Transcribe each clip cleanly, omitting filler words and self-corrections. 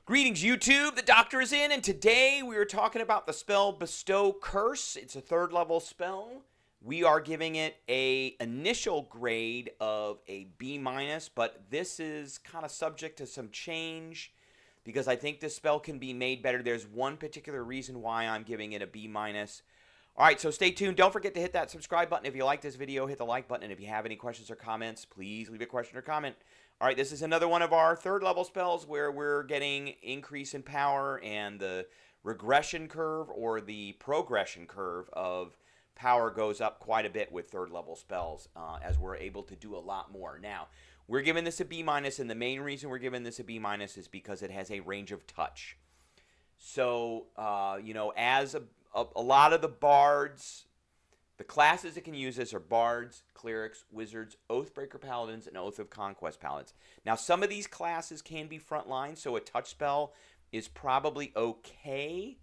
Greetings, YouTube. The Doctor is in, and today we are talking about the spell Bestow Curse. It's a 3rd level spell. We are giving it a initial grade of a B-, but this is kind of subject to some change because I think this spell can be made better. There's one particular reason why I'm giving it a B-. All right, so stay tuned. Don't forget to hit that subscribe button if you like this video. Hit the like button, and if you have any questions or comments, please leave a question or comment. All right, this is another one of our 3rd level spells where we're getting increase in power, and the regression curve or the progression curve of power goes up quite a bit with 3rd level spells as we're able to do a lot more. Now, we're giving this a B-, and the main reason we're giving this a B- is because it has a range of touch. So, as a lot of the bards, the classes it can use this are bards, clerics, wizards, oathbreaker paladins, and oath of conquest paladins. Now, some of these classes can be frontline, so a touch spell is probably okay.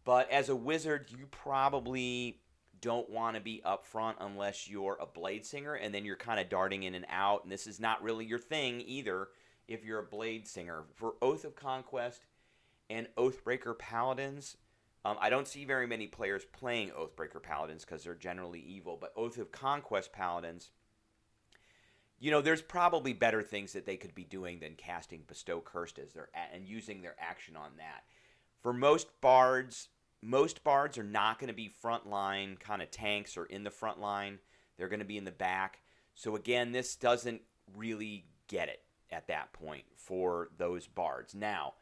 But as a wizard, you probably don't want to be up front unless you're a blade singer, and then you're kind of darting in and out, and this is not really your thing either if you're a blade singer. For oath of conquest and oathbreaker paladins, I don't see very many players playing Oathbreaker Paladins because they're generally evil, but Oath of Conquest Paladins, there's probably better things that they could be doing than casting Bestow Curse and using their action on that. For most bards are not going to be frontline kind of tanks or in the front line. They're going to be in the back. So again, this doesn't really get it at that point for those bards. Now,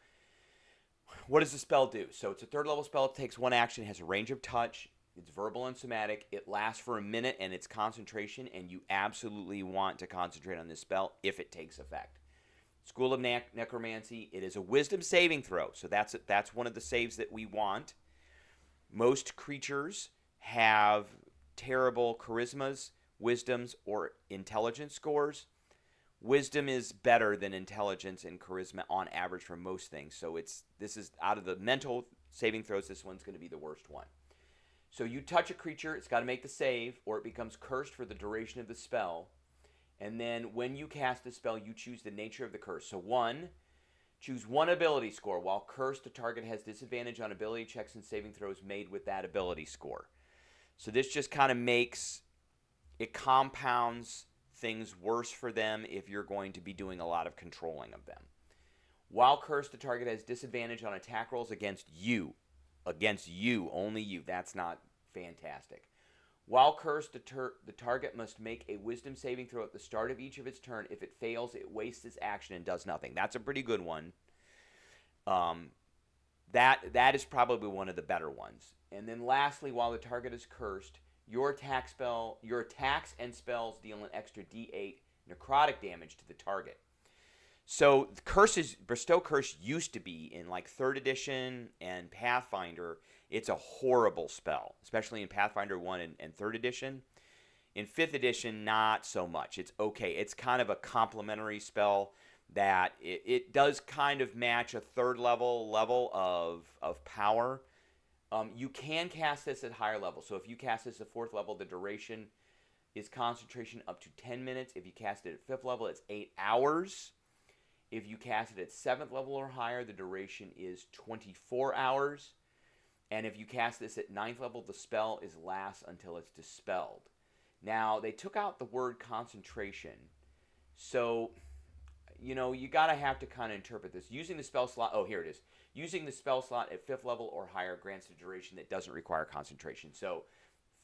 what does the spell do? So it's a 3rd level spell. It takes 1 action. It has a range of touch. It's verbal and somatic. It lasts for a minute, and it's concentration, and you absolutely want to concentrate on this spell if it takes effect. School of Necromancy. It is a wisdom saving throw, so that's one of the saves that we want. Most creatures have terrible charismas, wisdoms, or intelligence scores. Wisdom is better than intelligence and charisma on average for most things. So this is out of the mental saving throws, this one's going to be the worst one. So you touch a creature, it's got to make the save, or it becomes cursed for the duration of the spell. And then when you cast the spell, you choose the nature of the curse. So choose 1 ability score. While cursed, the target has disadvantage on ability checks and saving throws made with that ability score. So this just kind of compounds things worse for them if you're going to be doing a lot of controlling of them. While cursed, the target has disadvantage on attack rolls against you. Against you, only you. That's not fantastic. While cursed, the target must make a wisdom saving throw at the start of each of its turn. If it fails, it wastes its action and does nothing. That's a pretty good one. That is probably one of the better ones. And then lastly, while the target is cursed, your attacks and spells deal an extra D8 necrotic damage to the target. So Bestow Curse used to be in like 3rd edition and Pathfinder. It's a horrible spell, especially in Pathfinder 1 and 3rd edition. In 5th edition, not so much. It's okay. It's kind of a complementary spell that it does kind of match a 3rd level of power. You can cast this at higher levels. So if you cast this at 4th level, the duration is concentration up to 10 minutes. If you cast it at 5th level, it's 8 hours. If you cast it at 7th level or higher, the duration is 24 hours. And if you cast this at 9th level, the spell lasts until it's dispelled. Now, they took out the word concentration. So, you got to have to kind of interpret this. Using the spell slot, here it is. Using the spell slot at 5th level or higher grants a duration that doesn't require concentration. So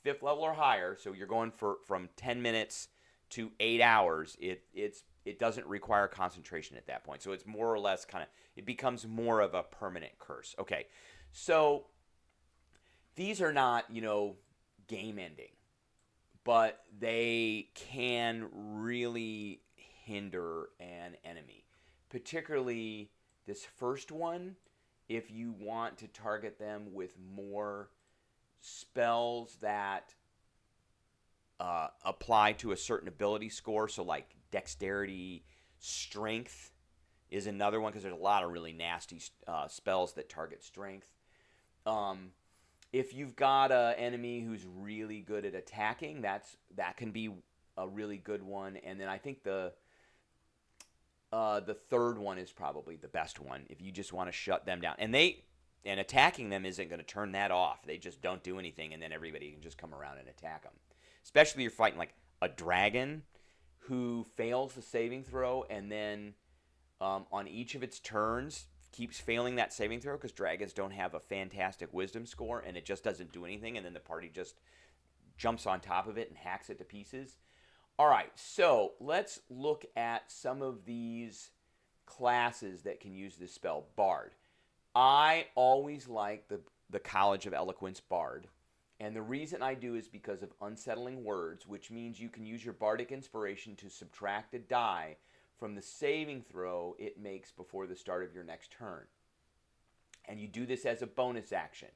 5th level or higher, so you're going from 10 minutes to 8 hours, it doesn't require concentration at that point. So it's more or less it becomes more of a permanent curse. Okay, so these are not, game ending, but they can really hinder an enemy, particularly this first one. If you want to target them with more spells that apply to a certain ability score, so like dexterity, strength is another one, because there's a lot of really nasty spells that target strength. If you've got an enemy who's really good at attacking, that can be a really good one. And then I think the The third one is probably the best one if you just want to shut them down. And attacking them isn't going to turn that off. They just don't do anything, and then everybody can just come around and attack them. Especially if you're fighting like a dragon who fails the saving throw, and then on each of its turns keeps failing that saving throw because dragons don't have a fantastic wisdom score, and it just doesn't do anything, and then the party just jumps on top of it and hacks it to pieces. All right, so let's look at some of these classes that can use this spell. Bard. I always like the College of Eloquence Bard. And the reason I do is because of unsettling words, which means you can use your bardic inspiration to subtract a die from the saving throw it makes before the start of your next turn. And you do this as a bonus action.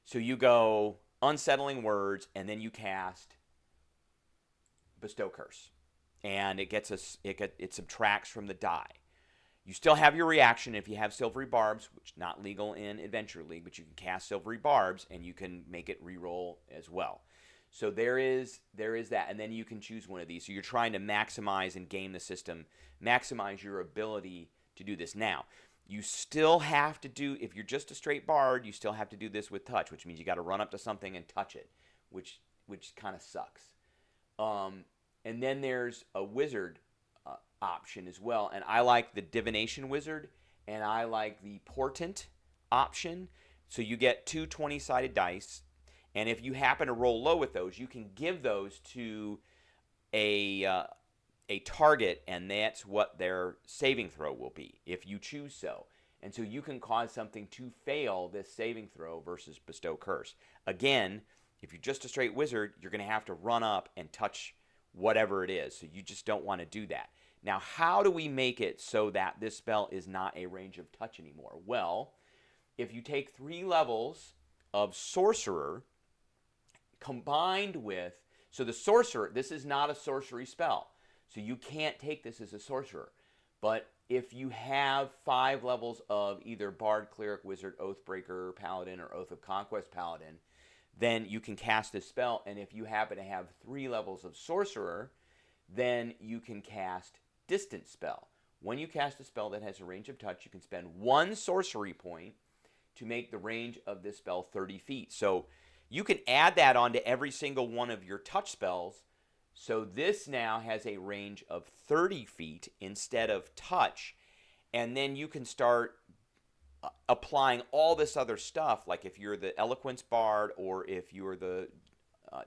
So you go unsettling words, and then you cast Bestow Curse. And it subtracts from the die. You still have your reaction if you have Silvery Barbs, which is not legal in Adventure League, but you can cast Silvery Barbs, and you can make it reroll as well. So there is that, and then you can choose one of these. So you're trying to maximize and game the system, maximize your ability to do this. Now, you still have to do, if you're just a straight bard, you still have to do this with touch, which means you got to run up to something and touch it, which kind of sucks. And then there's a wizard option as well, and I like the divination wizard, and I like the portent option. So you get two 20-sided dice, and if you happen to roll low with those, you can give those to a target, and that's what their saving throw will be if you choose so. And so you can cause something to fail this saving throw versus Bestow Curse. Again, if you're just a straight wizard, you're going to have to run up and touch whatever it is, so you just don't want to do that. Now, how do we make it so that this spell is not a range of touch anymore? Well, if you take 3 levels of Sorcerer combined with, so the Sorcerer, this is not a sorcery spell, so you can't take this as a Sorcerer. But if you have 5 levels of either Bard, Cleric, Wizard, Oathbreaker, Paladin, or Oath of Conquest Paladin, then you can cast this spell, and if you happen to have 3 levels of Sorcerer, then you can cast Distant Spell. When you cast a spell that has a range of touch, you can spend 1 sorcery point to make the range of this spell 30 feet. So you can add that onto every single one of your touch spells. So this now has a range of 30 feet instead of touch. And then you can start applying all this other stuff, like if you're the Eloquence Bard or if you're the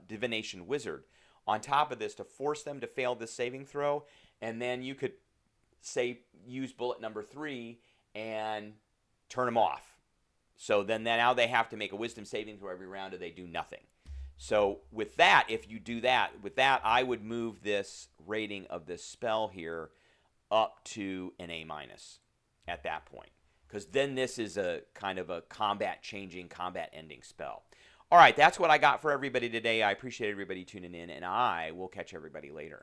Divination Wizard, on top of this to force them to fail this saving throw. And then you could, say, use bullet number 3 and turn them off. So then now they have to make a wisdom saving throw every round, or they do nothing. So with that, if you do that, I would move this rating of this spell here up to an A- at that point. Because then this is a kind of a combat-changing, combat-ending spell. All right, that's what I got for everybody today. I appreciate everybody tuning in, and I will catch everybody later.